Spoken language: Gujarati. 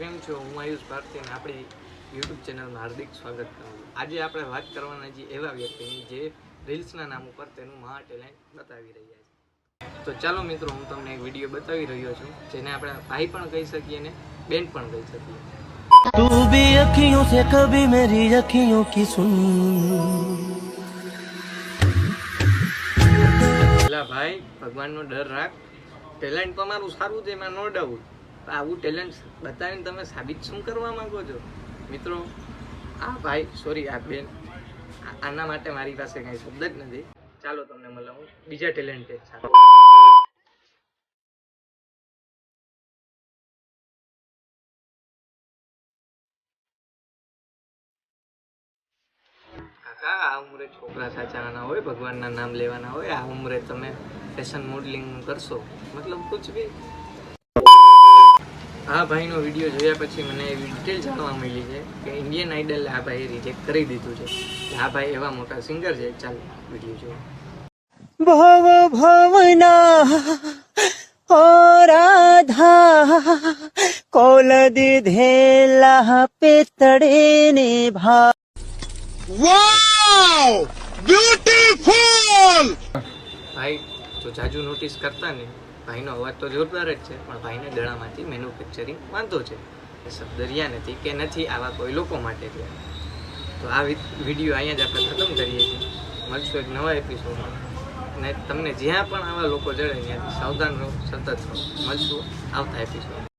કેમ છો? હું આયુષ ભારતી અને આપણી યુટ્યુબ ચેનલમાં હાર્દિક સ્વાગત કરું છું. આજે આપણે વાત કરવાના છીએ એવા વ્યક્તિની જે રીલ્સના નામ ઉપર તેનું મહા ટેલેન્ટ બતાવી રહ્યા છે. તો ચાલો મિત્રો, હું તમને એક વિડીયો બતાવી રહ્યો છું જેને આપણે ભાઈ પણ કહી શકીએ અને બેન પણ કહી શકીએ. तू भी अखियों से कभी मेरी अखियों की सुन. પેલા ભાઈ, ભગવાનનો ડર રાખ. ટેલેન્ટ તમારું સારું છે, એમાં નો ડાઉટ. આવું ટેલેન્ટ બતાવીને તમે સાબિત શું કરવા માંગો છો? મિત્રો, આ ભાઈ સોરી આ બેન, આના માટે મારી પાસે કઈ શબ્દ જ નથી. ચાલો તમને મળાવું બીજા ટેલેન્ટેડ સાથે. કાકા, આ ઉંમરે છોકરા સાચવાના હોય, ભગવાનના નામ લેવાના હોય, આ ઉંમરે તમે ફેશન મોડલિંગ કરશો, મતલબ કુછ ભી. આ ભાઈનો વિડીયો જોયા પછી મને એવી ડિટેલ જાણવા મળી છે કે ઇન્ડિયન આઇડલ આ ભાઈએ રિજેક્ટ કરી દીધું છે. આ ભાઈ એવા મોટા સિંગર છે. ચાલો વિડીયો જોવો. भव भवना ओ राधा कोल दिधेला पेतड़े ने भा. Wow! Beautiful! ભાઈ જો જાજુ નોટિસ કરતા ને, ભાઈનો અવાજ તો જોરદાર જ છે, પણ ભાઈને ગળામાંથી મેન્યુફેક્ચરિંગ વાંધો છે. એ શબ્દ રહ્યા નથી કે નથી આવા કોઈ લોકો માટે છે. તો આ વિડીયો અહીંયા જ આપણે ખતમ કરીએ છીએ. મળશું એક નવા એપિસોડમાં. અને તમને જ્યાં પણ આવા લોકો જડે ત્યાંથી સાવધાન રહો, સતત રહો. મળશું આવતા એપિસોડ.